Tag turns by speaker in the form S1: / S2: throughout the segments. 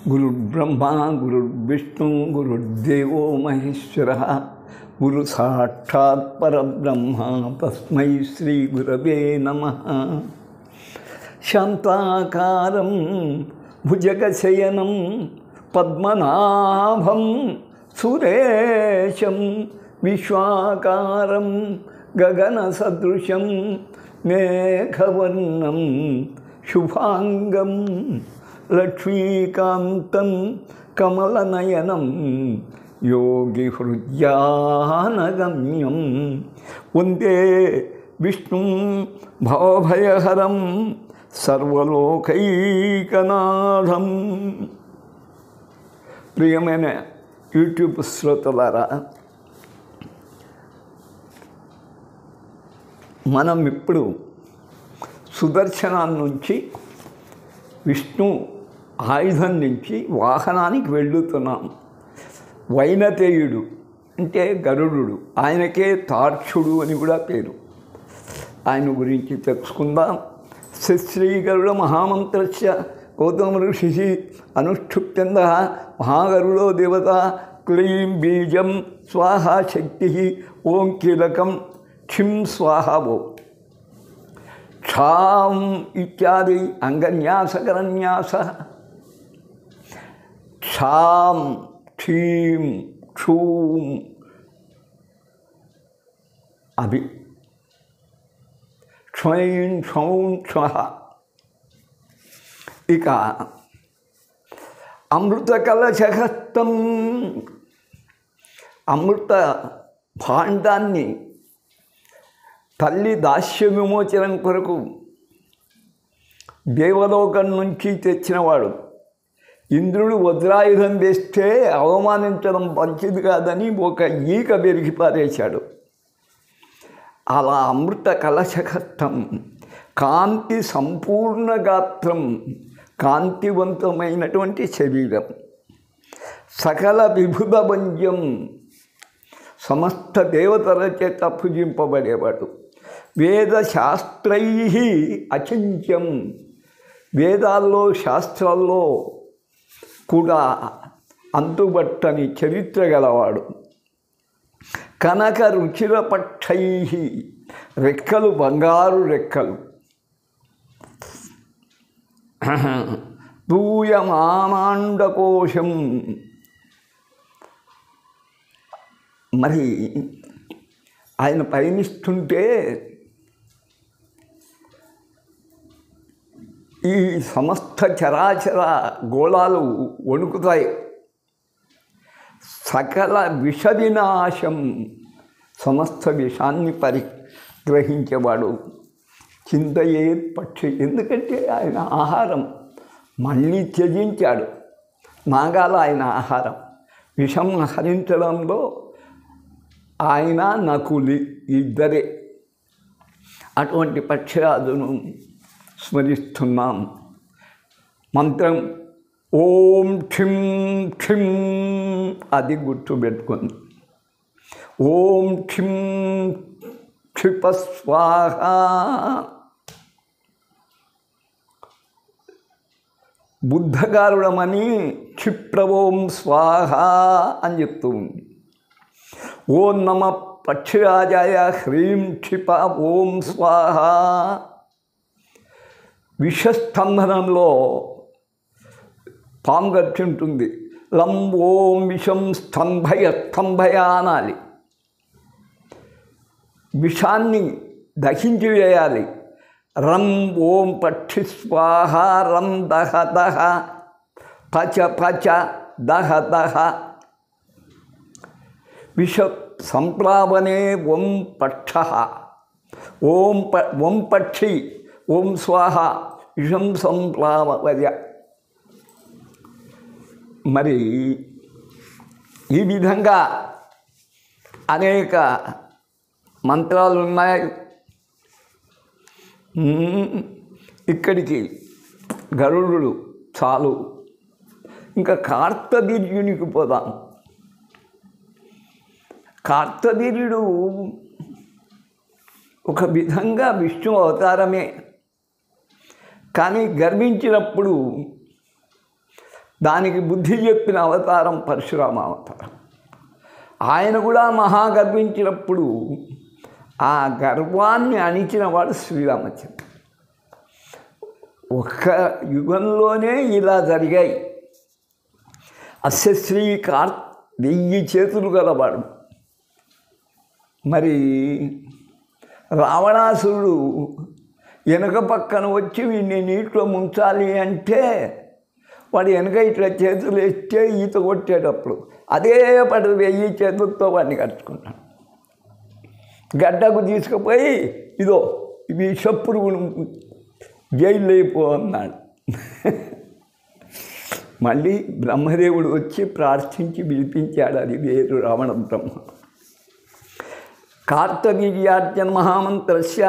S1: గురుర్బ్రహ్మ గురుర్విష్ణు గురుర్దేవో మహేశ్వర గురు సాక్షాత్ పరబ్రహ్మ తస్మై శ్రీ గురవే నమః. శాంతాకారం భుజగశయనం పద్మనాభం సురేశం విశ్వాకారం గగనసదృశం మేఘవర్ణం శుభాంగం లక్ష్మీకాంతం కమలనయనం యోగి హృద్యానగమ్యం వందే విష్ణుం భవభయహరం సర్వలోకైకనాథం. ప్రియమైన యూట్యూబ్ శ్రోతలారా, మనం ఇప్పుడు సుదర్శనం నుంచి విష్ణు ఆయుధం నుంచి వాహనానికి వెళ్తున్నాం. వైనతేయుడు అంటే గరుడు, ఆయనకే తార్క్షుడు అని కూడా పేరు. ఆయన గురించి తెలుసుకుందాం. శ్రీ గరుడ మహామంత్రస్య గౌతమ ఋషి అనుష్ఠుప్యంద మహాగరుడో దేవత క్లీం బీజం స్వాహ శక్తి ఓం కీలకం క్షిం స్వాహ ఓ క్షాం ఇత్యాది అంగన్యాసకరన్యాస. క్షాం క్షీం క్షూం అభి క్షైం క్షౌం క్షః. ఇక అమృతకలశహస్తం, అమృత భాండాన్ని తల్లి దాస్య విమోచనం కొరకు దేవలోకం నుంచి తెచ్చినవాడు. ఇంద్రుడు వజ్రాయుధం వేస్తే అవమానించడం మంచిది కాదని ఒక ఈక బెరిగి పారేశాడు. అలా అమృత కలశహస్తం, కాంతి సంపూర్ణ గాత్రం, కాంతివంతమైనటువంటి శరీరం, సకల విభుద భంజం, సమస్త దేవతల చేత పూజింపబడేవాడు. వేదశాస్త్రై అచింత్యం, వేదాల్లో శాస్త్రాల్లో కూడా అంతుబట్టని చరిత్ర గలవాడు. కనక రుచిరపక్షై, రెక్కలు బంగారు రెక్కలు, దూయమానాండకోశం. మరి ఆయన పయనిస్తుంటే ఈ సమస్త చరాచర గోళాలు వణుకుతాయి. సకల విష వినాశం, సమస్త విషాన్ని పరిగ్రహించేవాడు. చింతయే పక్షి, ఎందుకంటే ఆయన ఆహారం మళ్ళీ త్యజించాడు. నాగాల ఆయన ఆహారం. విషం హరించడంలో ఆయన నకులి ఇద్దరే. అటువంటి పక్షిరాజును స్మరిస్తున్నాం. మంత్రం ఓం క్షిం క్షిం, అది గుర్తుపెట్టుకుంది. ఓం క్షిం క్షిప స్వాహ. బుద్ధగారుడమని క్షిప్రవోం స్వాహ అని చెప్తూ ఉంది. ఓం నమ పక్షిరాజాయ హ్రీం క్షిప ఓం స్వాహ. విషస్తంభనంలో పాము గర్చి ఉంటుంది. లం ఓం విషం స్తంభయ స్తంభయ అనాలి. విషాన్ని దహించి వేయాలి. రం ఓం పక్షి స్వాహ, రం దహ దహ, పచ పచ దహ దహ. విష సంప్లావనే ఓం పక్ష, ఓం పక్షి ఓం స్వాహ విషం సంప్లావయ. మరి ఈ విధంగా అనేక మంత్రాలు ఉన్నాయి. ఇక్కడికి గరుడు చాలు. ఇంకా కార్తవీర్యునికి పోదాం. కార్తవీర్యుడు ఒక విధంగా విష్ణు అవతారమే. కానీ గర్వించినప్పుడు దానికి బుద్ధి చెప్పిన అవతారం పరశురామ అవతారం. ఆయన కూడా మహాగర్వించినప్పుడు ఆ గర్వాన్ని అణిచిన వాడు శ్రీరామచంద్రుడు. ఒక్క యుగంలోనే ఇలా జరిగాయి. అస్యశ్రీ 1000 చేతులు గలవాడు. మరి రావణాసురుడు వెనక పక్కన వచ్చి వీడిని నీటిలో ముంచాలి అంటే వాడు వెనక ఇట్లా చేతులు వేస్తే ఈత కొట్టేటప్పుడు అదే పడు 1000 చేతులతో వాడిని కట్టుకున్నాడు. గడ్డకు తీసుకుపోయి ఇదో ఇవి విషపురుగును జైలు అయిపో అన్నాడు. మళ్ళీ బ్రహ్మదేవుడు వచ్చి ప్రార్థించి పిలిపించాడు. అది వేరు రావణ బ్రహ్మ. కార్తవీర్యార్జన మహామంత్రస్య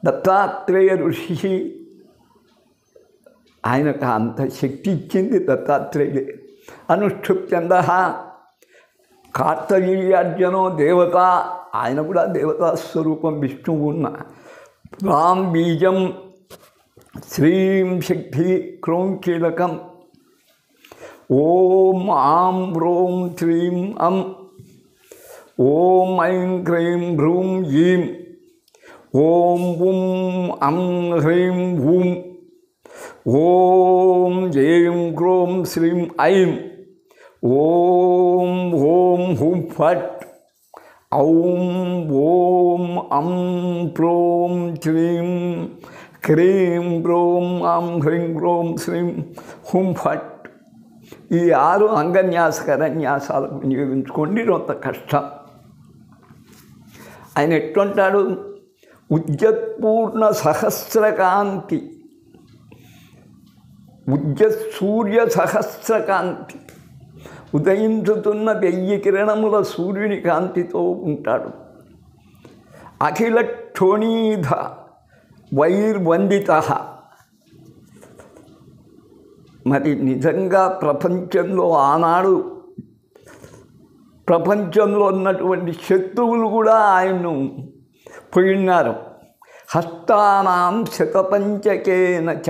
S1: దత్తాత్రేయ ఋషి. ఆయనకు అంత శక్తి ఇచ్చింది దత్తాత్రేయుడే. అనుష్ఠుప్చంద కార్తవీర్యార్జనో దేవత. ఆయన కూడా దేవతా స్వరూపం విష్ణువు ఉన్న. రాం బీజం శ్రీం శక్తి క్రోం కీలకం. ఓం ఆం హ్రోం శ్రీం అం. ఓం ఐం క్రీం భ్రూం ఈం. ఓం వుం అం హ్రీం వూం. ఓం ఏం క్రోం శ్రీం ఐం. ఓం ఓం హుం ఫట్. ఔం ఓం అం ప్రోం శ్రీం క్రీం బ్రోం ఆం హ్రీం క్రోం శ్రీం హుం ఫట్. ఈ 6 అంగన్యాస కరన్యాసాలకు వినియోగించుకోండి. కొంత కష్టం. ఆయన ఎట్లుంటాడు? ఉజ్జత్పూర్ణ సహస్రకాంతి, సూర్య సహస్రకాంతి, ఉదయించుతున్న 1000 కిరణముల సూర్యుని కాంతితో ఉంటాడు. అఖిల క్షోణీధ వైర్వందిత. మరి నిజంగా ప్రపంచంలో ఆనాడు ప్రపంచంలో ఉన్నటువంటి శత్రువులు కూడా ఆయన్ను పోయినారు. హస్తానాం శతపంచకేన చ.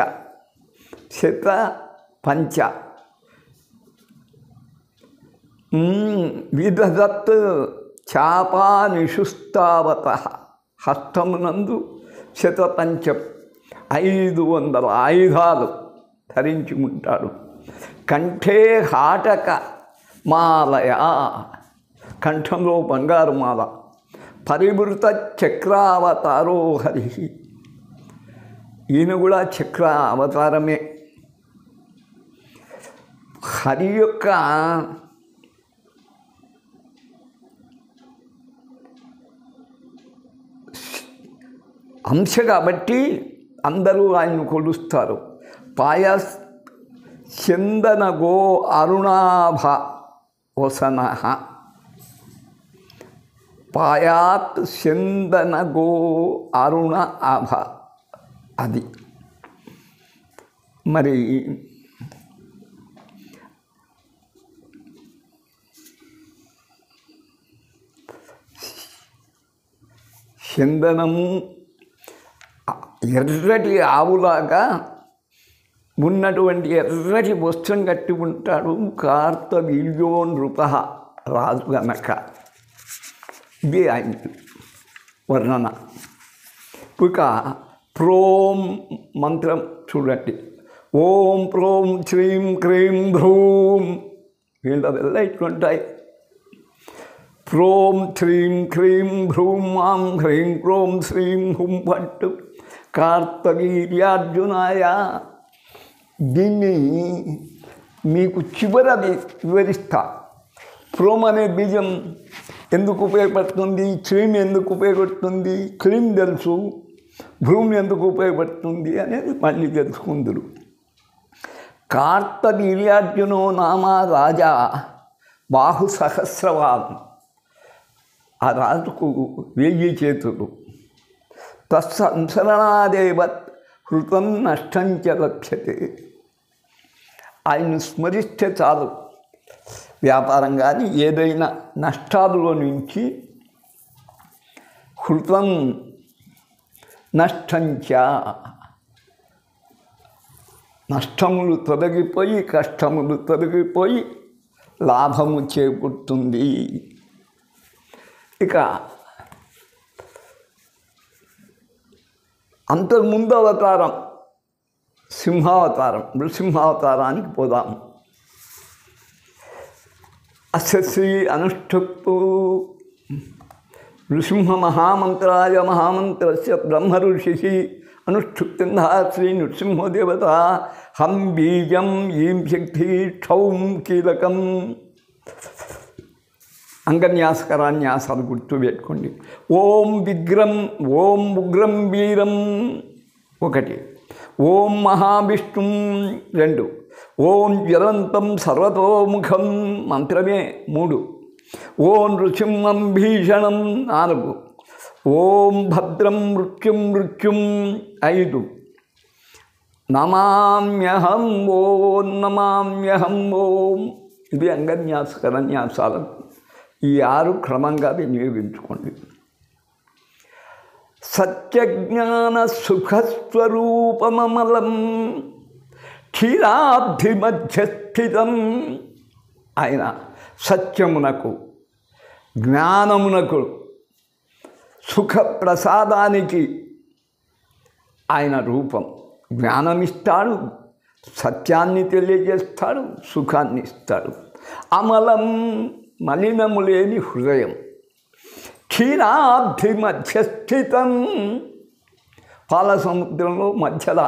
S1: 105 విదదత్ చాపానిషుస్తావత. హస్తమునందు 105 500 ఆయుధాలు ధరించి ఉంటాడు. కంఠే హాటక మాలయ. కంఠంలో బంగారు మాల. పరివృత చక్రావతారో హరి. ఈయన కూడా చక్ర అవతారమే. హరి యొక్క అంశ కాబట్టి అందరూ ఆయన్ను కొలుస్తారు. పాయస్ చందనగో అరుణాభ వసన. పాయాత్ చందనగో అరుణ ఆభ. అది మరి చందనము ఎర్రటి ఆవులాగా ఉన్నటువంటి ఎర్రటి వస్త్రం కట్టి ఉంటాడు. కార్తవీర్యో నృప. రాజు గనక ఇదే ఆయన వర్ణన. ఇక ప్రోం మంత్రం చూడండి. ఓం ప్రోం శ్రీం క్రీం భ్రూం. వీళ్ళ ఇట్లుంటాయి. ప్రోం శ్రీం క్రీం భ్రూం ఆం హ్రీం క్రోం శ్రీం హుం ఫట్. కార్తవీర్యార్జునాయ. దీన్ని మీకు చివరది వివరిస్తా. ప్రోమ్ అనే బీజం ఎందుకు ఉపయోగపడుతుంది, శ్రీం ఎందుకు ఉపయోగపడుతుంది, క్లీం తెలుసు, భ్రూమి ఎందుకు ఉపయోగపడుతుంది అనేది మళ్ళీ తెలుసుకుందరు. కార్తవీర్యార్జునో నామ రాజా బాహు సహస్రవాన్. ఆ రాజుకు 1000 చేతులు. తత్సంసరణాదేవత్ హృతం నష్టంచ లభ్యతే. ఆయన్ని స్మరిస్తే చాలు, వ్యాపారం కానీ ఏదైనా నష్టాలలో నుంచి హృతం నష్టంచ నష్టములు తొలగిపోయి కష్టములు తొలగిపోయి లాభము చేకూరుతుంది. ఇక అంతకుముందు అవతారం సింహావతారం, నృసింహావతారానికి పోదాం. అశ్రీ అనుష్ఠుప్తు నృసింహ మహామంత్రాయ మహామంత్రస్య బ్రహ్మ ఋషి అనుష్ఠుప్తింధ శ్రీ నృసింహో దేవత హం బీజం ఈం శక్తి క్షౌం కీలకం. అంగన్యాసకరాన్యాసాలు గుర్తుపెట్టుకోండి. ఓం విగ్రం, ఓం ఉగ్రం వీరం ఒకటి, ఓం మహావిష్ణుం రెండు, ఓం జ్వలంతం సర్వతోముఖం మంత్రమే మూడు, ఓం నృసింహం భీషణం నాలుగు, ఓం భద్రం మృత్యుం మృత్యుం ఐదు, నమామ్యహం ఓం నమామ్యహం ఓం. ఇది అంగన్యాసకరన్యాసాలు. ఈ 6 క్రమంగా వినియోగించుకోండి. సత్యజ్ఞాన సుఖస్వరూపమమలం క్షీరాబ్ధి మధ్యస్థితం. ఆయన సత్యమునకు, జ్ఞానమునకు, సుఖ ప్రసాదానికి ఆయన రూపం. జ్ఞానమిస్తాడు, సత్యాన్ని తెలియజేస్తాడు, సుఖాన్ని ఇస్తాడు. అమలం మలినము లేని హృదయం. క్షీరాబ్ధి మధ్యస్థితం. పాల సముద్రంలో మధ్యలో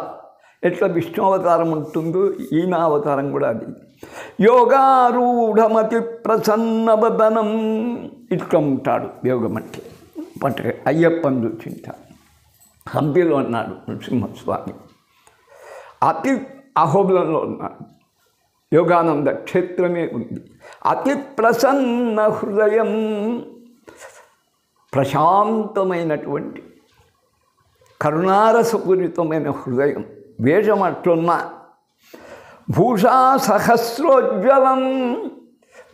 S1: ఎట్లా విష్ణు అవతారం ఉంటుందో ఈయన అవతారం కూడా అది. యోగారూఢమతి ప్రసన్నవదనం. ఇట్లా ఉంటాడు యోగం అంటే. పట్టుక అయ్యప్పని చూసింటాడు. హంపిలో ఉన్నాడు నృసింహస్వామి. అతి అహోబిలంలో ఉన్నాడు. యోగానంద క్షేత్రమే ఉంది. అతి ప్రసన్న హృదయం, ప్రశాంతమైనటువంటి కరుణారసపూరితమైన హృదయం. వేషం అట్లున్న భూషా సహస్రోజ్వలం.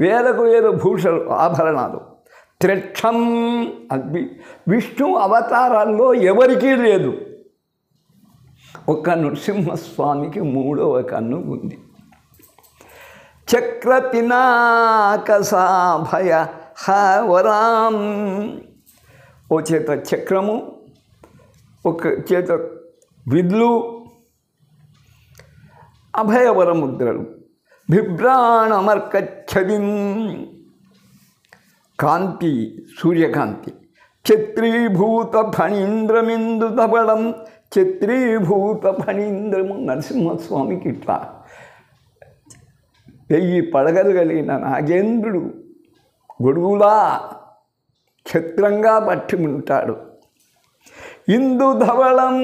S1: వేలకు వేల భూషలు, ఆభరణాలు. త్రిక్షం. అది విష్ణు అవతారాల్లో ఎవరికీ లేదు. ఒక నృసింహస్వామికి 3వ కన్ను ఉంది. చక్రపినాకసాభయ హవరాం. ఓ చేత చక్రము, ఒక చేత విద్లు, అభయవరముద్రలు. బిభ్రాణమర్కచ్చదిం. కాంతి, సూర్యకాంతి. ఛత్రీభూత ఫణీంద్రమిందు ధవళం. ఛత్రీభూత ఫణీంద్రము. నరసింహస్వామికి ఇట్లా 1000 పడగలు కలిగిన నాగేంద్రుడు గొడుగులా ఛత్రంగా పట్టి ఉంటాడు. ఇందు ధవళం.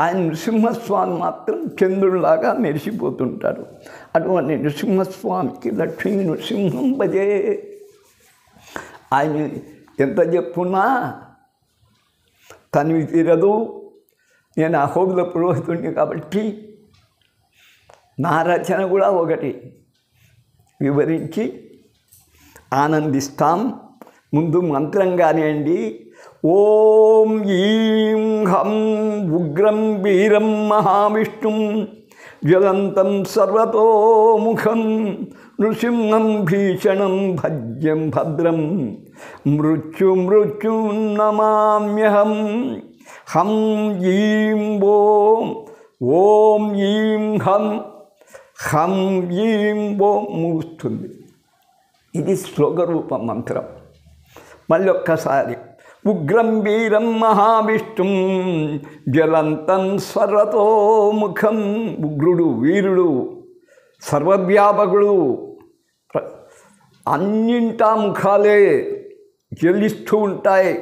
S1: ఆయన నృసింహస్వామి మాత్రం చంద్రుడిలాగా మెరిసిపోతుంటాడు. అటువంటి నృసింహస్వామికి లక్ష్మీ నృసింహం భజే. ఆయన ఎంత చెప్పున్నా తనివి తీరదు. నేను అహోబిల పురోహితుడిని కాబట్టి నా రచన కూడా ఒకటి వివరించి ఆనందిస్తాం. ముందు మంత్రం కానివ్వండి. ఓం ఈం హం ఉగ్రం వీరం మహావిష్ణుం జ్వలంతం సర్వతోముఖం నృసింహం భీషణం భజ్యం భద్రం మృత్యుం నమామ్యహం. హం ఈం ఓం ఈం హం ఈం ఓం ముగుస్తుంది. ఇది శ్లోకరూప మంత్రం. మళ్ళీ ఒక్కసారి. ఉగ్రం వీరం మహావిష్ణుం జ్వలంతం సర్వతోముఖం. ఉగ్రుడు, వీరుడు, సర్వవ్యాపకుడు, అన్నింటా ముఖాలే జ్వలిస్తూ ఉంటాయి.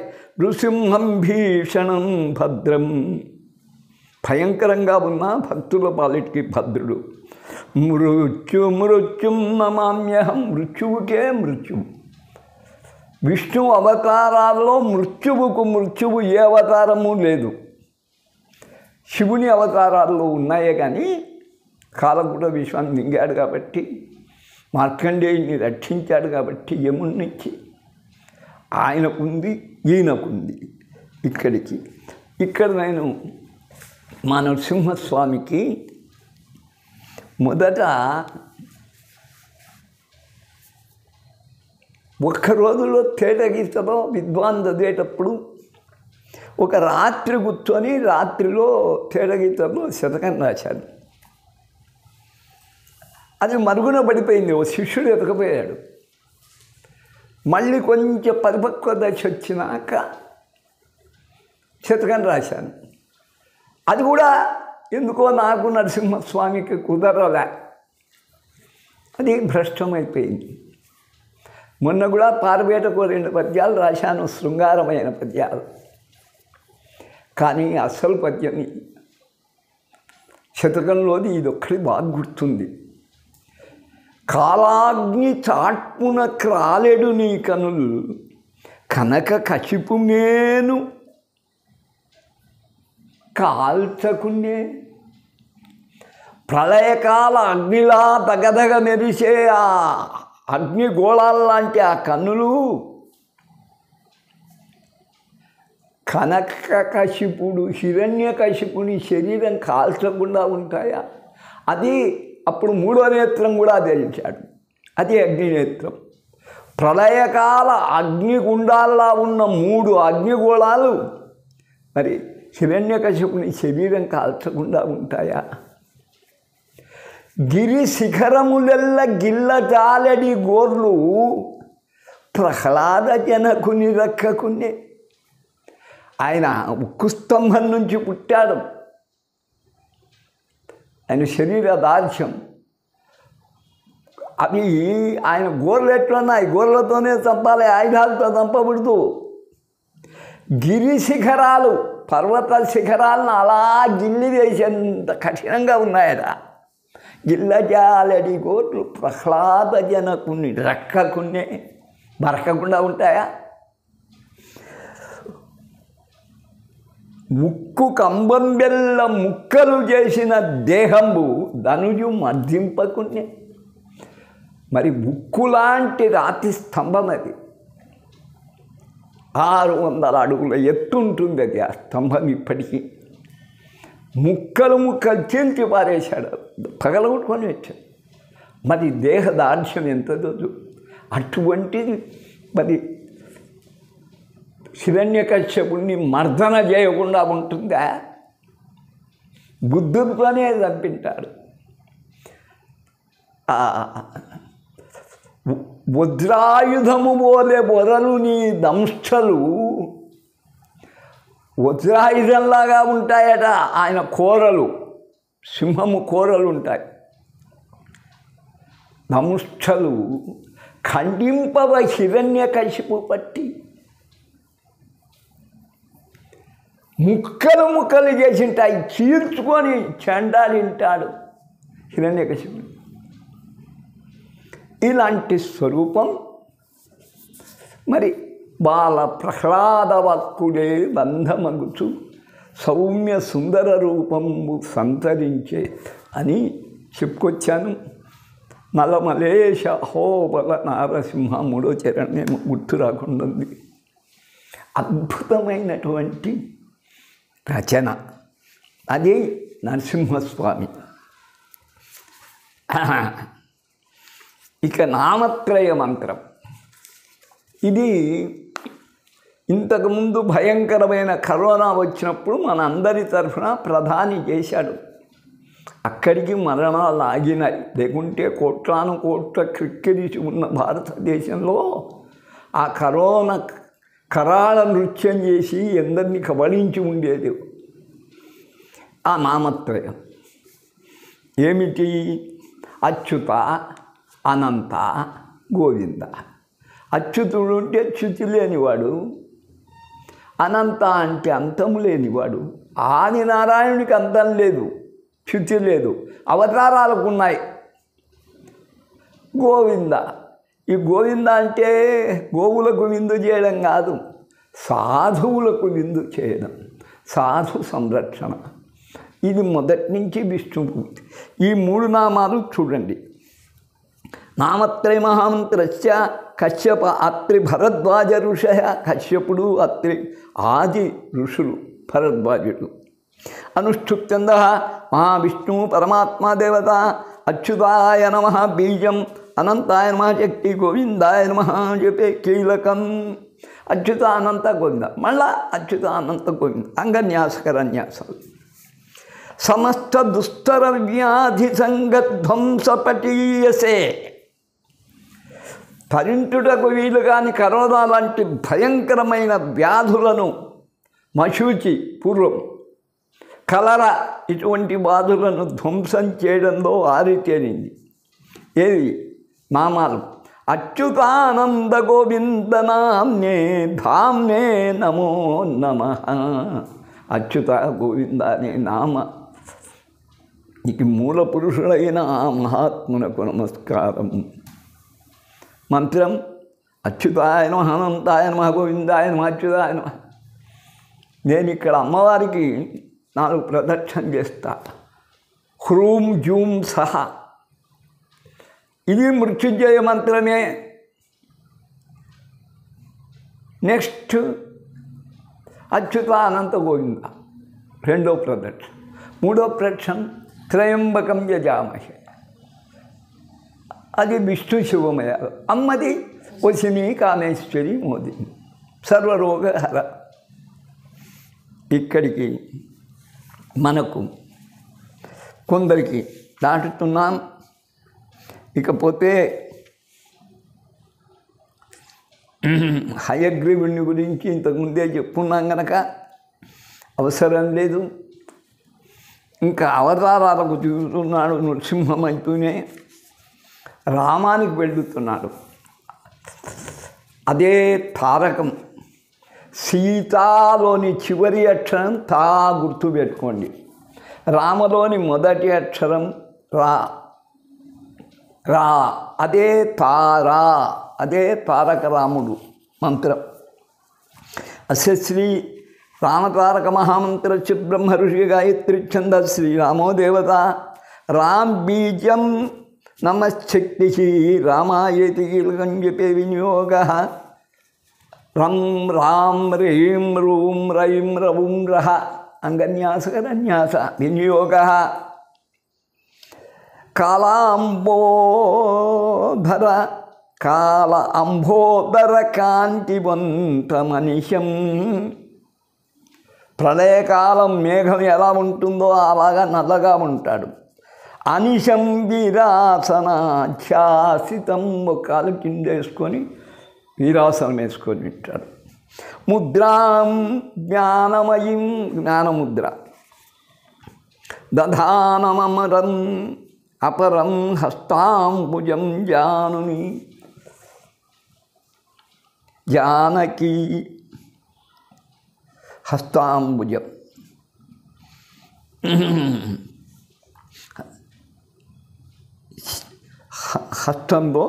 S1: నృసింహం భీషణం భద్రం. భయంకరంగా ఉన్న భక్తుల పాలిటికి భద్రుడు. మృత్యుం నమామ్యహం. మృత్యువుకే మృత్యువు. విష్ణు అవతారాల్లో మృత్యువు ఏ అవతారము లేదు. శివుని అవతారాల్లో ఉన్నాయే కానీ కాలకూట విశ్వాన్ని మింగాడు కాబట్టి, మార్కండేయుని రక్షించాడు కాబట్టి యమునిచ్చి ఆయనకుంది, ఈయనకుంది. ఇక్కడ నేను మా నరసింహస్వామికి మొదట ఒక్క రోజులో తేటగీతలో విద్వాన్ చదివేటప్పుడు ఒక రాత్రి కూర్చొని రాత్రిలో తేటగీతలో శతకం రాశాను. అది మరుగున పడిపోయింది. ఓ శిష్యుడు ఎతకపోయాడు. మళ్ళీ కొంచెం పరిపక్వ దశ వచ్చినాక శతకం రాశాను. అది కూడా ఎందుకో నాకు నరసింహస్వామికి కుదరలే, అది భ్రష్టమైపోయింది. మొన్న కూడా పారబేటకు 2 పద్యాలు రాశాను, శృంగారమైన పద్యాలు. కానీ అసలు పద్యం శతకంలోది ఇదొక్కటి బాగా గుర్తుంది. కాలాగ్ని చాట్పున క్రాలెడు నీ కనులు కనక కశిపు మేను కాల్చకునే. ప్రళయకాల అగ్నిలా దగదగ మెరిసే ఆ అగ్నిగోళాల్లాంటి ఆ కన్నులు కనకకశిపుడు హిరణ్యకశిపుని శరీరం కాల్చకుండా ఉంటాయా? అది అప్పుడు 3వ నేత్రం కూడా తెలిచాడు, అది అగ్నినేత్రం. ప్రళయకాల అగ్నిగుండాల్లా ఉన్న 3 అగ్నిగోళాలు మరి హిరణ్యకశిపుని శరీరం కాల్చకుండా ఉంటాయా? గిరి శిఖరములెల్ల గిల్ల జాలడి గోర్లు ప్రహ్లాద జనకుని రక్కకునే. ఆయన ఉక్కు స్తంభం నుంచి పుట్టాడు. ఆయన శరీర దార్ఢ్యం అవి ఆయన గోర్లు ఎట్లున్నాయి, గోర్లతోనే చంపాలి, ఆయుధాలతో చంపబడుతూ. గిరి శిఖరాలు, పర్వత శిఖరాలను అలా గిల్లి వేసేంత కఠినంగా ఉన్నాయట. గిల్లజాలడి గోర్లు ప్రహ్లాద జనకుని రక్కకునే బరకకుండా ఉంటాయా? ముక్కు కంబం బెల్ల ముక్కలు చేసిన దేహంబు ధనుజు మర్దింపకునే. మరి ముక్కు లాంటి రాతి స్తంభం అది, 600 అడుగుల ఎత్తు ఉంటుంది అది. ఆ స్తంభం ఇప్పటికీ ముక్కలు చీల్చి పారేశాడు, పగలగొట్టుకొని వచ్చాడు. మరి దేహ దార్ఢ్యం ఎంత రోజు. అటువంటిది మరి హిరణ్యకశ్యపుణ్ణి మర్దన చేయకుండా ఉంటుందా? బుద్ధుడితోనే చంపింటాడు. వజ్రాయుధము పోలే బొరలు నీ దంష్టలు వజ్రాయుధంలాగా ఉంటాయట. ఆయన కోరలు, సింహము కోరలు ఉంటాయి. దంష్టలు ఖండింపవ హిరణ్యకశిపు పట్టి. ముక్కలు చేసింటాయి, చీల్చుకొని చెండాలింటాడు హిరణ్యకశిపుడు. ఇలాంటి స్వరూపం మరి బాల ప్రహ్లాదవక్కుడే బంధమగుచు సౌమ్య సుందర రూపము సంతరించే అని చెప్పుకొచ్చాను. నలమలేశ హోబల నారసింహ 3వ చరణం గుర్తు రాకుండా ఉంది. అద్భుతమైనటువంటి రచన అది నరసింహస్వామి. ఇక నామత్రయ మంత్రం, ఇది ఇంతకుముందు భయంకరమైన కరోనా వచ్చినప్పుడు మన అందరి తరఫున ప్రధాని చేశాడు. అక్కడికి మరణాలు ఆగినాయి. లేకుంటే కోట్లాను కోట్ల క్రిక్కిరిచి ఉన్న భారతదేశంలో ఆ కరోనా కరాళ నృత్యం చేసి ఎందరినీ కబళించి ఉండేది ఆ నామత్రయం. ఏమిటి? అచ్యుత, అనంత, గోవింద. అచ్యుతుడు అంటే చ్యుతి లేనివాడు, అనంత అంటే అంతము లేనివాడు. ఆదినారాయణుడికి అంతం లేదు, చ్యుతి లేదు, అవతారాలకు ఉన్నాయి. గోవింద, ఈ గోవింద అంటే గోవులకు విందు చేయడం కాదు, సాధువులకు విందు చేయడం, సాధు సంరక్షణ. ఇది మొదటి నుంచి విష్ణుమూర్తి. ఈ 3 నామాలు చూడండి. నామత్రయ మహామంత్రస్య కశ్యప అత్రి భరద్వాజ ఋషయ. కశ్యపుడు అత్రి ఆది ఋషులు, భరద్వాజుడు. అనుష్ఠుప్చంద మహావిష్ణు పరమాత్మా దేవత అచ్యుతాయ నమ బీజం, అనంతాయ నమ శక్తి, గోవిందాయ నమ చెప్పే కీలకం. అచ్యుత అనంత గోవింద, మళ్ళా అచ్యుత అనంత గోవింద, అంగన్యాసకరన్యాసాలు. సమస్త దుస్తర వ్యాధి సంగధ్వంస పటీయసే, పరింటుటకు వీలు కాని కరోనా లాంటి భయంకరమైన వ్యాధులను మశూచి పూర్వం, కలరా ఇటువంటి బాధలను ధ్వంసం చేయడంలో ఆరితేరింది. ఏది నామాలు. అచ్యుతానంద గోవింద నామ్నే ధామ్నే నమో నమః. అచ్యుత గోవింద అనే నామ నీకు మూల పురుషుడైన ఆ మహాత్మునకు నమస్కారం. మంత్రం అచ్యుతాయ నమః, అనంతాయ నమః, గోవిందాయ నమః, అచ్యుతాయ నమః. నేను ఇక్కడ అమ్మవారికి 4 ప్రదక్షిణ చేస్తా, హ్రూం జూం సహా. ఇది మృత్యుంజయ మంత్రమే. నెక్స్ట్ అచ్యుత అనంత గోవింద 2వ ప్రదక్షిణ. 3వ ప్రదక్షిణ త్రయంబకం యజామహే, అది విష్ణు శివమయాలు. అమ్మది వసిని కామేశ్వరి మోదిని, సర్వరోగహర. ఇక్కడికి మనకు కొందరికి దాటుతున్నాం. ఇకపోతే హయగ్రీవుని గురించి ఇంతకుముందే చెప్పుకున్నాం కనుక అవసరం లేదు. ఇంకా అవతారాలకు తిరుగుతున్నాడు నృసింహం అంటూనే రామానికి వెళ్తున్నాడు. అదే తారకం. సీతాలోని చివరి అక్షరం తా గుర్తుపెట్టుకోండి. రామలోని మొదటి అక్షరం రా. రా అదే తారా, అదే తారక రాముడు మంత్రం. అస్య శ్రీ రామతారక మహామంత్ర బ్రహ్మ ఋషి గాయత్రి ఛంద శ్రీరామో దేవత. రామ్ బీజం నమశక్తి రామాయేతి కీలకం చెప్పే వినియోగ. రం రాం హ్రీం రూం రైం రవుం రహ అంగన్యాసకరన్యాస వినియోగ. కాళాంబోధర కాళ అంబోధర కాంతివంతమనిశం. ప్రళయకాలం మేఘం ఎలా ఉంటుందో అలాగా నల్లగా ఉంటాడు. అనిశం వీరాసనాధ్యాసితం, కాలు కింద వేసుకొని వీరాసనం వేసుకొని ఉంటాడు. ముద్రాం జ్ఞానమయం, జ్ఞానముద్ర. దధానమరం అపరం హస్తాంబుజం జానుని. జానకి హస్తాంబుజం. హస్తంలో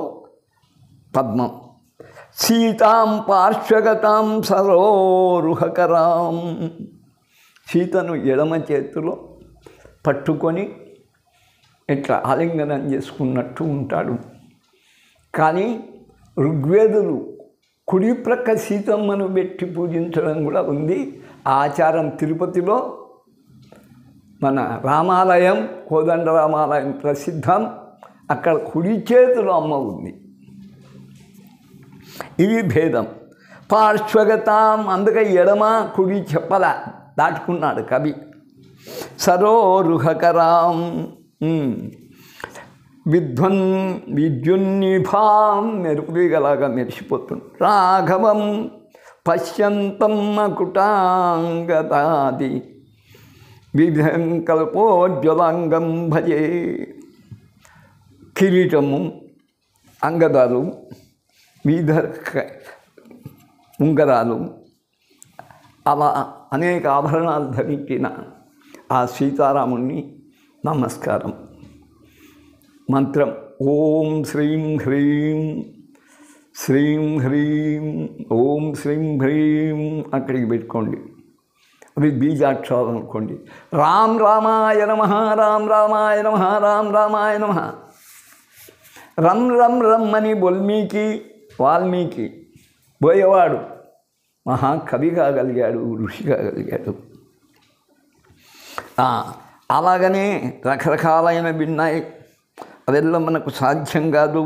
S1: పద్మం. సీతాం పార్శ్వగతాం సరోరుహకరాం. సీతను ఎడమ చేతిలో పట్టుకొని ఇట్లా ఆలింగనం చేసుకున్నట్టు ఉంటాడు. కానీ ఋగ్వేదులు కుడి ప్రక్క సీతమ్మను పెట్టి పూజించడం కూడా ఉంది. ఆచారం తిరుపతిలో మన రామాలయం, కోదండ రామాలయం ప్రసిద్ధం. అక్కడ కుడి చేతిలో అమ్మ ఉంది. ఇది భేదం. పార్శ్వగతాం, అందుకే ఎడమ కుడి చెప్పల దాటుకున్నాడు కవి. సరోరుహకరాం విద్యున్నిభాం, మెరుపుగలాగా మెరిసిపోతుంది. రాఘవం పశ్యంతం మకుటాంగదాది విధం కల్పోజ్వలాంగం భజే. కిరీటము, అంగదాలు, వివిధ ఉంగరాలు, అలా అనేక ఆభరణాలు ధరించిన ఆ సీతారాముణ్ణి నమస్కారం. మంత్రం ఓం శ్రీం హ్రీం శ్రీం హ్రీం ఓం శ్రీం హ్రీం అక్కడికి పెట్టుకోండి. అవి బీజాక్షరాలు అనుకోండి. రామ్ రామాయ నమః, రామ్ రామాయ నమః, రామ్ రామాయ నమః. రమ్ రమ్ రమ్ అని వాల్మీకి పోయేవాడు మహాకవి కాగలిగాడు, ఋషి కాగలిగాడు. అలాగనే రకరకాలైన విన్నాయి. అదెల్లా మనకు సాధ్యం కాదు.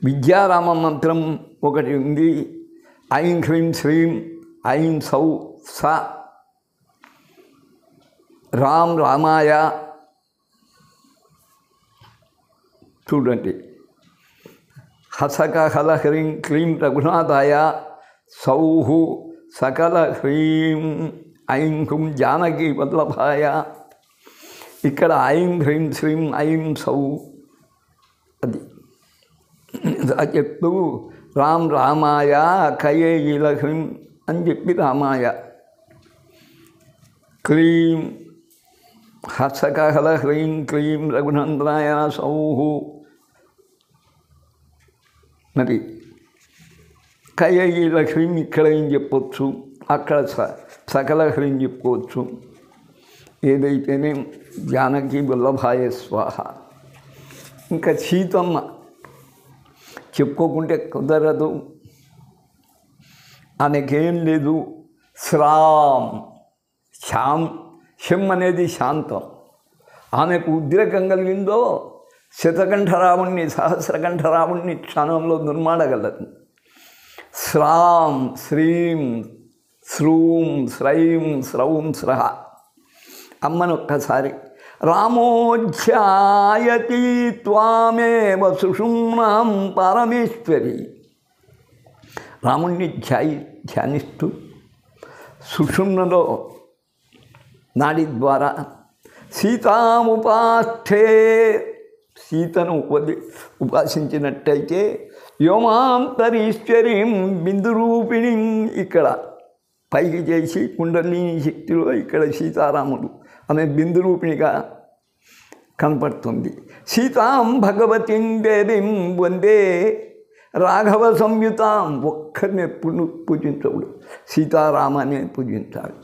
S1: విద్యారామ మంత్రం ఒకటి ఉంది. ఐం హ్రీం శ్రీం ఐం సౌ స రామ్ రామాయ. చూడండి, హసక హల హ్రీం క్లీం రఘునాథాయ సౌహు సకల హ్రీం ఐం హ్రీం జానకి వల్లభాయ. ఇక్కడ ఐం హ్రీం శ్రీం ఐం సౌ అది చెప్తూ రామ్ రామాయ కయేయిల హ్రీం అని చెప్పి రామాయ, క్లీం హసకహల హ్రీం క్లీం రఘునందనాయ సౌహు. మరి కయేయిల హ్రీం ఇక్కడ ఏం చెప్పవచ్చు, అక్కడ సకల హ్రీం చెప్పుకోవచ్చు. ఏదైతేనే జానకి వల్లభాయ స్వాహ. ఇంకా సీతమ్మ చెప్పుకోకుంటే కుదరదు. ఆమెకేం లేదు. శ్రామ్ శం అనేది శాంతం. ఆమెకు ఉద్రేకం కలిగిందో శతకంఠరాముణ్ణి సహస్రకంఠరాముణ్ణి క్షణంలో దుర్మాడగలదు. శ్రాం శ్రీం శ్రూం శ్రైం స్రౌం స్రహ. అమ్మను ఒక్కసారి రామోధ్యాయతి త్వామేవ సుషుమ్నాం పరమేశ్వరి. రాముణ్ణి ధ్యానిస్తూ సుషుమ్నలో నాడి ద్వారా సీతాముపాస్థే, సీతను ఉపాసించినట్టయితే వ్యోమాంతరీశ్వరీం బిందురూపిణి ఇక్కడ పైకి చేసి కుండలిని శక్తిలో ఇక్కడ సీతారాముడు ఆమె బిందురూపిణిగా కనపడుతుంది. సీతాం భగవతిం దేవీం వందే రాఘవ సంయుతాం. ఒక్కరిని ఎప్పుడు పూజించవుడు, సీతారామాన్ని పూజించాలి.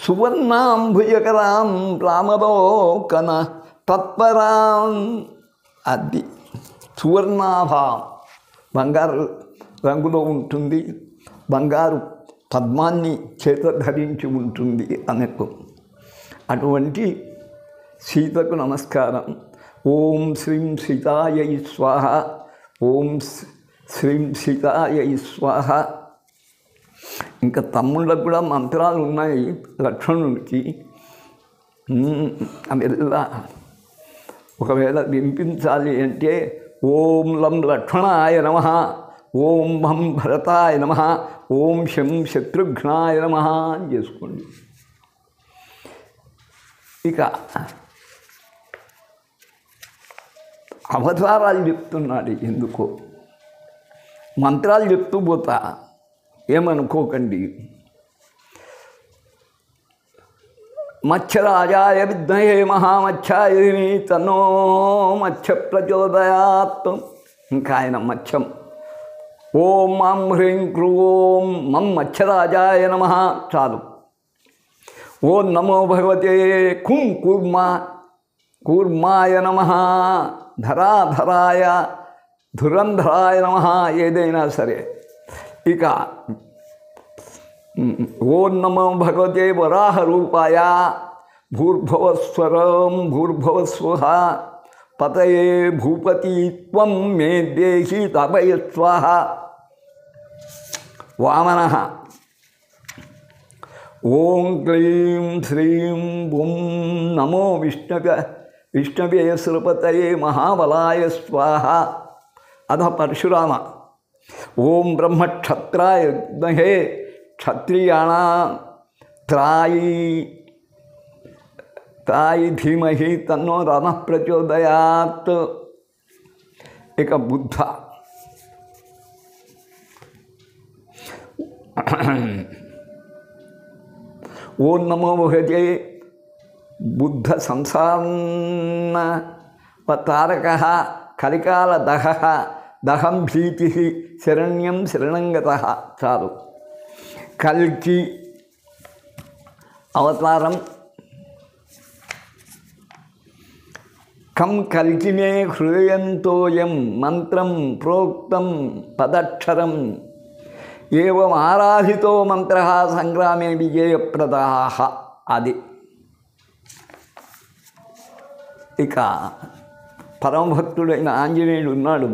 S1: సువర్ణాంభుజకరాం రామలోకన తత్పరాం. అది సువర్ణాభాం, బంగారు రంగులో ఉంటుంది. బంగారు పద్మాన్ని చేత ధరించి ఉంటుంది అనకు. అటువంటి సీతకు నమస్కారం. ఓం శ్రీం సీతాయై స్వాహ, ఓం శ్రీం సీతాయై స్వాహ. ఇంకా తమ్ముళ్ళకు కూడా మంత్రాలు ఉన్నాయి లక్ష్మణుడికి. అమెల్లా ఒకవేళ వినిపించాలి అంటే ఓం లం లక్ష్మణాయ నమః, ఓం భం భరతాయ నమః, ఓం శం శత్రుఘ్నాయ నమః అని చేసుకోండి. ఇక అవతారాలు చెప్తున్నాడు. ఎందుకో మంత్రాలు చెప్తూ పోతా, ఏమనుకోకండి. మత్స్యరాజాయ విద్మహే మహామత్స్యాయ ధీమహి తన్నో మత్స్య ప్రచోదయాత్. ఇంకా ఆయన మత్స్యం. ఓం మాం హ్రీం క్రూం మం మత్స్యరాజాయ నమః చాలు. ఓం నమో భగవతే కుం కూర్మాయ నమః, ధరాధరాయ ధురంధరాయ నమః. ఏదైనా సరే. ఇక ఓం నమో భగవతే వరాహ రూపాయ భూర్భువస్వరం భూర్భువస్వః పతయే భూపతి త్వం మే దేహి తపయ స్వాహ. వామనః ఓం క్లీం శ్రీం బుం నమో విష్ణవే సురపతయే మహాబలాయ స్వాహ. అధ పరశురామ ఓం బ్రహ్మక్షత్రాయ విద్మహే క్షత్రియాణాం త్రాయి ధీమహి తన్నో రామః ప్రచోదయాత్. ఇక బుద్ధ ఓం నమో భగవతే బుద్ధ సంసారణ తారక కలికాల దహం భీతి శరణ్యం శరణంగత. చాలు. కల్కి అవతారం. కం కల్కినే హృదయంతోయం మంత్రం ప్రోక్తం పదక్షరం ఏవం ఆరాధితో మంత్ర సంగ్రామే విజయప్రదాహ. అది ఇక పరమభక్తుడైన ఆంజనేయుడు ఉన్నాడు.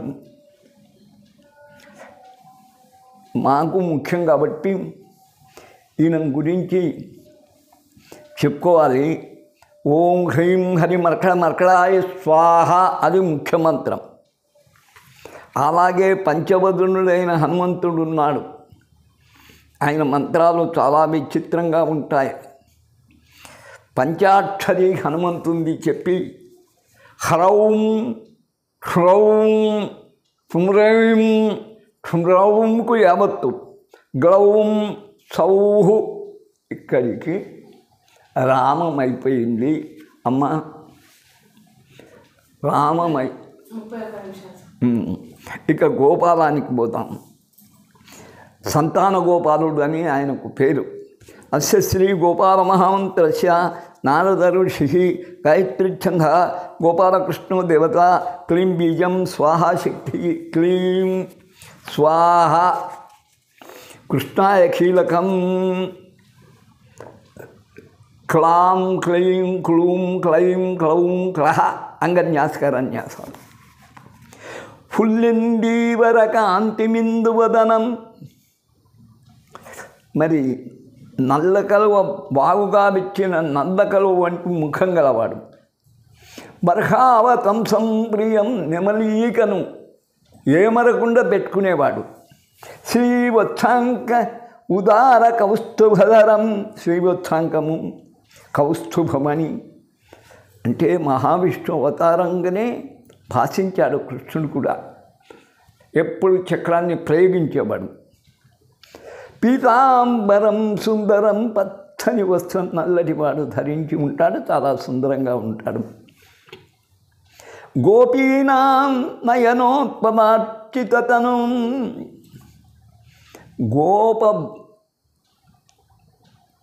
S1: మాకు ముఖ్యం కాబట్టి ఈయన గురించి చెప్పుకోవాలి. ఓం హ్రీం హరి మర్కడ మర్కడాయ స్వాహ, అది ముఖ్యమంత్రం. అలాగే పంచవదనుడైన హనుమంతుడు ఉన్నాడు. ఆయన మంత్రాలు చాలా విచిత్రంగా ఉంటాయి. పంచాక్షరి హనుమంతుంది చెప్పి హ్రౌం హ్రౌం హ్రీం హ్రౌంకు యావత్తు, గ్లౌం సౌహు ఇక్కడికి రామమైపోయింది. అమ్మ రామమై. ఇక గోపాలానికి పోతాం. సంతాన గోపాలుడు అని ఆయనకు పేరు. అస్య శ్రీ గోపాల మహామంత్రస్య నారద ఋషి గాయత్రిఛంద గోపాలకృష్ణో దేవత క్లీం బీజం స్వాహా శక్తి క్లీం స్వాహ కృష్ణాయ కీలకం క్లాం క్లీం క్లూం క్లైం క్లౌం క్లహ అంగన్యాసకరన్యాసం. ఫుల్లిందీవర కాంతిమిందువదనం. మరి నల్ల కలువ బాగుగా విచ్చిన నల్ల కలువ వంటి ముఖం గలవాడు. బర్హావతంసం ప్రియం నెమలీకను ఏమరకుండా పెట్టుకునేవాడు. శ్రీవత్సాంక ఉదార కౌస్తుభధరం. శ్రీవత్సాంకము కౌస్తుభమని అంటే మహావిష్ణు అవతారంగానే భాషించాడు కృష్ణుడు కూడా. ఎప్పుడు చక్రాన్ని ప్రయోగించేవాడు. పీతాంబరం సుందరం, పచ్చని వస్త్రం నల్లటివాడు ధరించి ఉంటాడు, చాలా సుందరంగా ఉంటాడు. గోపీనాం నయనోత్పమార్చితను.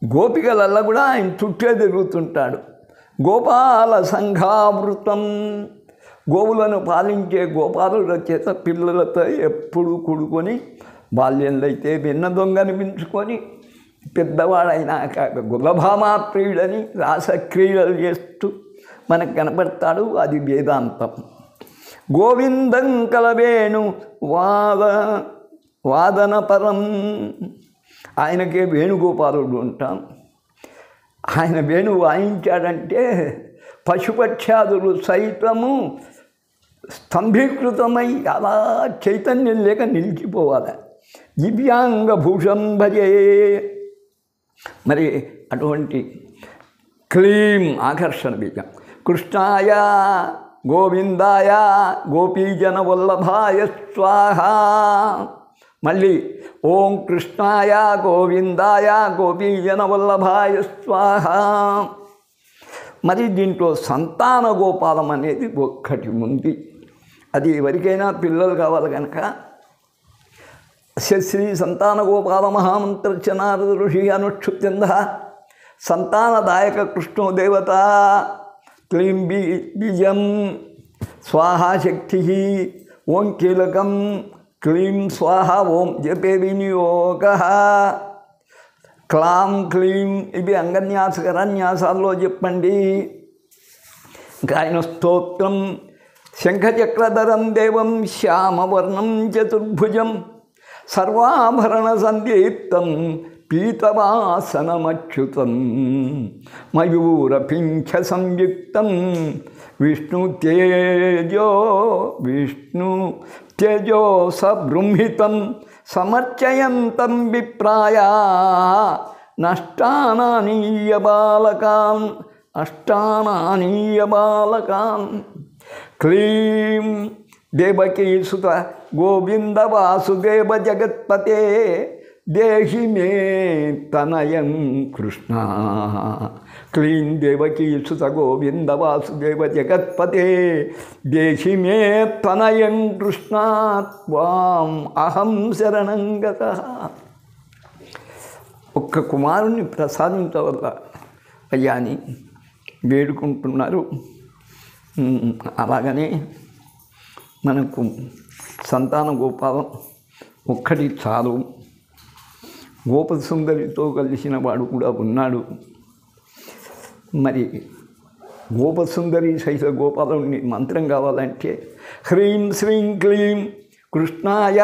S1: గోపికలల్లా కూడా ఆయన చుట్టే తిరుగుతుంటాడు. గోపాల సంఘావృతం. గోవులను పాలించే గోపాలుల చేత పిల్లలతో ఎప్పుడు కూడుకొని, బాల్యంలో అయితే వెన్న దొంగనిపించుకొని, పెద్దవాడైనాక గులభామాప్రియుడని రాసక్రీడలు చేస్తూ మనకు కనపడతాడు. అది వేదాంతం. గోవిందం కలవేణు వాదనపరం. ఆయనకే వేణుగోపాలుడు ఉంటాం. ఆయన వేణు వాయించాడంటే పశుపక్షాదులు సైతము స్తంభీకృతమై అలా చైతన్యం లేక నిలిచిపోవాలి. దివ్యాంగభూషం భజే. మరి అటువంటి క్లీం ఆకర్షణ బీజం. కృష్ణాయ గోవిందాయ గోపీజన వల్లభాయ స్వాహ. మళ్ళీ ఓం కృష్ణాయ గోవిందాయ గోపీజన వల్లభాయ స్వాహ. మరి దీంట్లో సంతాన గోపాలం అనేది ఒక్కటి ఉంది. అది ఎవరికైనా పిల్లలు కావాలి కనుక శ్రీ సంతాన గోపాల మహామంత్రస్య నారద ఋషి అనుష్ఠుత్యంద సంతానదాయక కృష్ణో దేవత క్లీం బీజం స్వాహా శక్తి ఓం కీలకం క్లీం స్వాహ ఓం జపే వినియోగ క్లాం క్లీం. ఇవి అంగన్యాసకరన్యాసాల్లో చెప్పండి. ఇంకా ఆయన స్తోత్రం. శంఖచక్రధరం దేవం శ్యామవర్ణం చతుర్భుజం సర్వాభరణ సందీప్తం పీతవాసనమచ్యుతం మయూరపింఛ సంయుక్తం విష్ణు తేజో సబృంహితం సమర్చయంతం విప్రాయా నష్టానానీయ బాలకాన్ అష్టానానీయబాలకాన్. క్లీం దేవకీసుత గోవింద వాసుదేవ జగత్పతే దేహి మే తనయం కృష్ణ. క్లీం దేవకీసుత గోవింద వాసుదేవ జగత్పతే దేహి మే తనయం కృష్ణ త్వాం అహం శరణం గతః. ఒక్క కుమారుణ్ణి ప్రసాదించవల్ల అయ్యా అని వేడుకుంటున్నారు. అలాగనే మనకు సంతాన గోపాలం ఒక్కటి చాలు. గోపసుందరితో కలిసిన వాడు కూడా ఉన్నాడు. మరి గోపసుందరి సహిత గోపాలుని మంత్రం కావాలంటే హ్రీం శ్రీం క్లీం కృష్ణాయ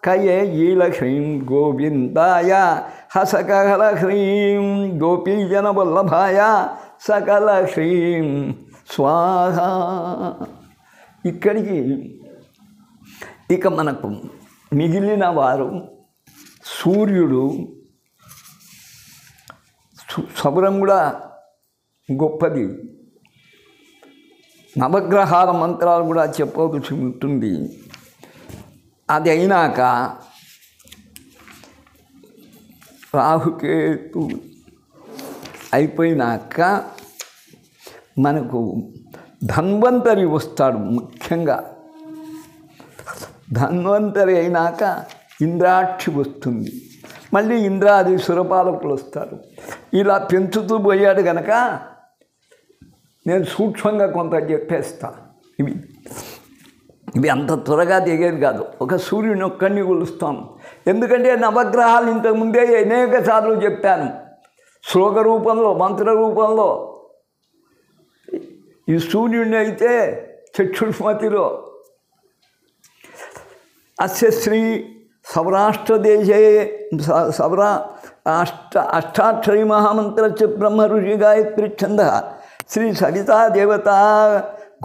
S1: కయేయీల హ్రీం గోవిందాయ హసకల హ్రీం గోపీజన వల్లభాయ సకల హ్రీం స్వాహ. ఇక్కడికి ఇక మనకు మిగిలిన వారు సూర్యుడు, సౌరం కూడా గొప్పది. నవగ్రహాల మంత్రాలు కూడా చెప్పవలసి ఉంటుంది. అది అయినాక రాహుకేతు అయిపోయినాక మనకు ధన్వంతరి వస్తాడు. ముఖ్యంగా ధన్వంతరి అయినాక ఇంద్రాక్షి వస్తుంది. మళ్ళీ ఇంద్రాది సురపాలకులు వస్తారు. ఇలా పెంచుతూ పోయాడు కనుక నేను సూక్ష్మంగా కొంత చెప్పేస్తా. ఇవి అంత త్వరగా దిగేది కాదు. ఒక సూర్యుని ఒక్కడిని కొలుస్తాం. ఎందుకంటే నవగ్రహాలు ఇంతకుముందే అనేక సార్లు చెప్పాను. శ్లోక రూపంలో, మంత్ర రూపంలో. ఈ సూర్యుడిని అయితే చక్షుష్మతిలో అస్య శ్రీ సౌరాష్ట్రదేశే అష్టాక్షరీ మహామంత్రస్య బ్రహ్మ ఋషి గాయత్రి ఛంద శ్రీ సవితా దేవత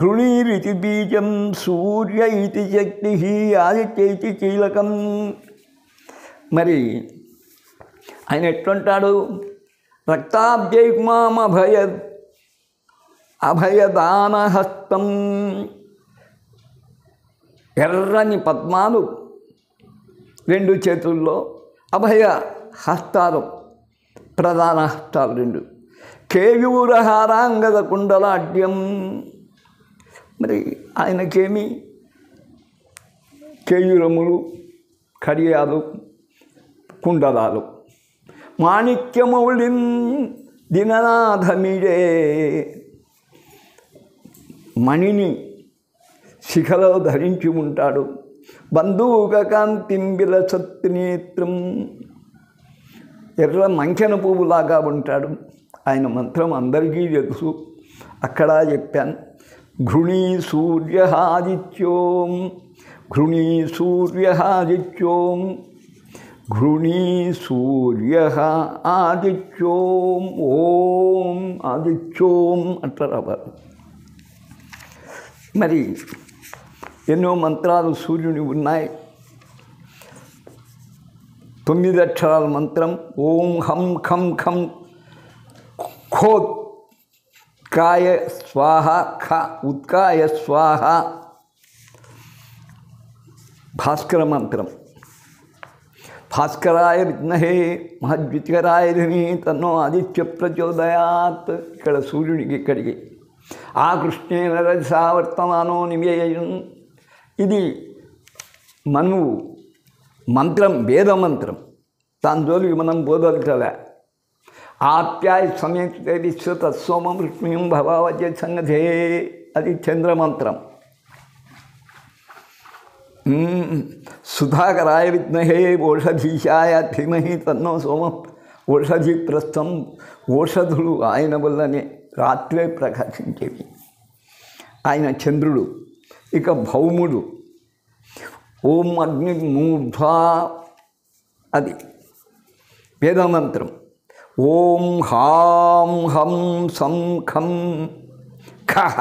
S1: గృణీరితి బీజం సూర్య ఇతి శక్తి ఆదిత్య ఇతి కీలకం. మరి ఆయన ఎట్లుంటాడు? రక్తాబ్జైకుమాం అభయదానహస్తం. ఎర్రని పద్మాలు 2 చేతుల్లో, అభయ హస్తాలు, ప్రధాన హస్తాలు 2. కేయూరహారాంగద కుండలాడ్యం. మరి ఆయనకేమి కేయూరములు, కడియాలు, కుండలాలు. మాణిక్యమౌళిం దిననాథమిడే. మణిని శిఖలో ధరించి ఉంటాడు. బంధూక కాంతిం విలసత్నేత్రం. ఎర్ర మంకెన పువ్వులాగా ఉంటాడు. ఆయన మంత్రం అందరికీ తెలుసు. అక్కడ చెప్పాను. ఘృణీ సూర్య ఆదిత్యోం, ఘృణీ సూర్య ఆదిత్యోం, ఘృణీ సూర్య ఆదిత్యోం, ఓం ఆదిత్యోం అట్లా రావాలి. మరి ఎన్నో మంత్రాలు సూర్యుని ఉన్నాయి. 9 అక్షరాల మంత్రం. ఓం హం ఖం ఖం ఖోత్కాయ స్వాహ, ఖ ఉత్కాయ స్వాహ. భాస్కర మంత్రం. భాస్కరాయ విద్మహే మహద్వితికరాయ ధీమహి తన్నో ఆదిత్య ప్రచోదయాత్. ఇక్కడ సూర్యుడికి ఇక్కడికి. ఆ కృష్ణేన రజసా వర్తమానో నివేయం. ఇది మనువు మంత్రం, వేదమంత్రం. దాని జోలికి మనం బోధల్చలే. ఆప్యాయ సమేతే విశ్వ తత్సోమం విష్ణుం భవావజ సంగధే. అది చంద్రమంత్రం. సుధాకరాయ విద్మహే ఓషధీశాయ ధీమహి తన్నో సోమ. ఓషధి ప్రస్థం. ఓషధులు ఆయన వల్లనే రాత్రే ప్రకాశించేవి. ఆయన చంద్రుడు. ఇక భౌముడు. ఓం అగ్ని మూర్ధ్వా. అది వేదమంత్రం. ఓం హాం హం సం ఖం ఖః.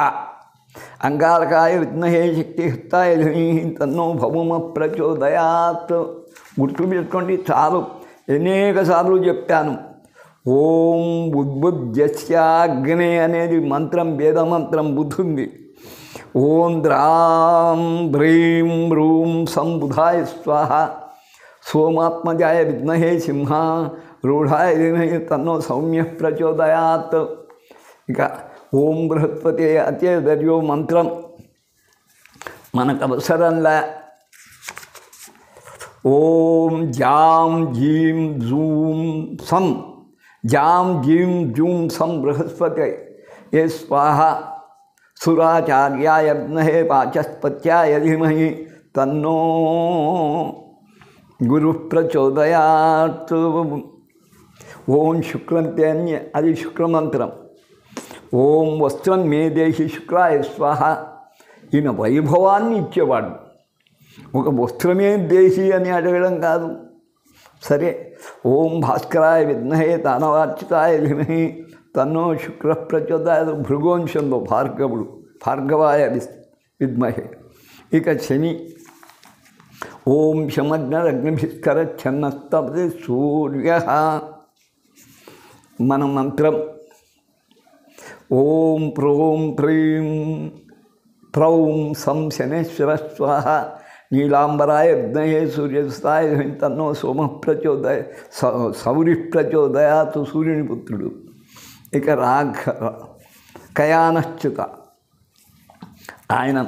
S1: అంగారకాయ విద్మహే శక్తిహస్తాయ ధీమహి తన్నో భౌమ ప్రచోదయాత్. గుర్తుపెట్టుకోండి, చాలు. అనేక సార్లు చెప్పాను. ఓం ఉద్బుద్ధ్యస్యాగ్నే అనేది మంత్రం, వేదమంత్రం బుద్ధుంది. ఓం ద్రాం బ్రీం రూం సంబుధాయ స్వాహ. సోమాత్మజాయ విద్మహే సింహ రూఢాయ ధీమహి తన్నో సౌమ్య ప్రచోదయాత్. ఇక ఓం బృహస్పతే అత్యదర్యో మంత్రం మనకు అవసరంలా. ఓం జాం జీం జూం సం. జాం జీం జూం సం బృహస్పతే ఏ స్వాహ. సురాచార్యాయ విద్మహే వాచస్పత్యాయ ధీమహి తన్నో గురు ప్రచోదయాత్. ఓం శుక్లంతే అన్య. అది శుక్రమంత్రం. ఓం వస్త్రం మే దేహి శుక్రాయ స్వాహ. ఈయన వైభవాన్ని ఇచ్చేవాడు. ఒక వస్త్రమే దేహి అని అడగడం కాదు. సరే, ఓం భాస్కరాయ విద్మహే దానవార్చితాయ ధీమహి తన్నో శుక్ర ప్రచోదయాత్. భృగోంశంలో భార్గవుడు, భార్గవాయ విద్మహే. ఇక శని, ఓం శమగ్నరగ్నిభిస్కర ఛన్నస్తపతి సూర్య. మన మంత్రం ఓం ప్రోం ప్రీం ప్రౌం సం శనేశ్వర స్వాహ. నీలాంబరాయ విద్మహే సూర్యస్థాయ తన్నో సోమ ప్రచోదయ సౌరి ప్రచోదయాత్. సూర్యుని పుత్రుడు. ఇక కయానశ్చుత, ఆయన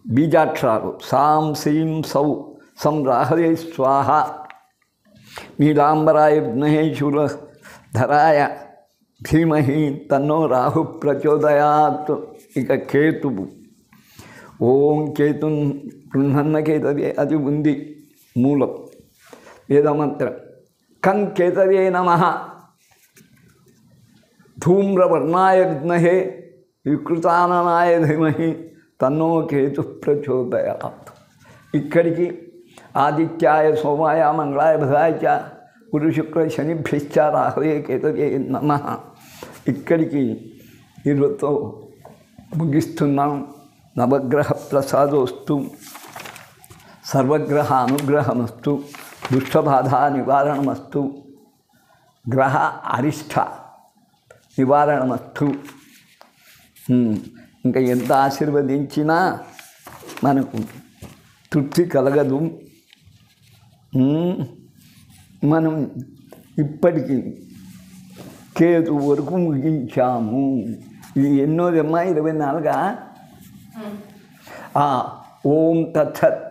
S1: బీజాక్షరాలు సాం శ్రీం సౌ సం రాహవే స్వాహ. నీలాంబరాయ విద్మహే శూలధరాయ ధీమహి తన్నో రాహు ప్రచోదయాత్. ఇక కేతువు, ఓం కేతున్ గృహన్న కేతవే. అది ఉంది మూలం వేదమంత్రం. కం కేతవే నమః. ధూమ్రవర్ణాయ విద్మహే వికృతాననాయ ధీమహి తన్నో కేతు ప్రచోదయాత్. ఇక్కడికి ఆదిత్యాయ సోమాయ మంగళాయ బుధాయ చ గురు శుక్ర శనిభ్యశ్చ రాహవే కేతవే నమః. ఇక్కడికి ఈరోజుతో ముగిస్తున్నాం. నవగ్రహ ప్రసాదోస్తు, సర్వగ్రహ అనుగ్రహమస్తు, దుష్టబాధ నివారణమస్తు, గ్రహ అరిష్ట నివారణమస్తు. ఇంకా ఎంత ఆశీర్వదించినా మనకు తృప్తి కలగదు. మనం ఇప్పటికీ కేతు వరకు ముగించాము. ఇది ఎన్నోదమ్మా? 24. ఓం తత్సత్.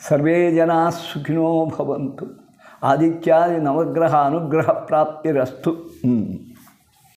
S1: సర్వే జనా సుఖినో భవంతు. ఆదిత్యాది నవగ్రహ అనుగ్రహ ప్రాప్తిరస్తు.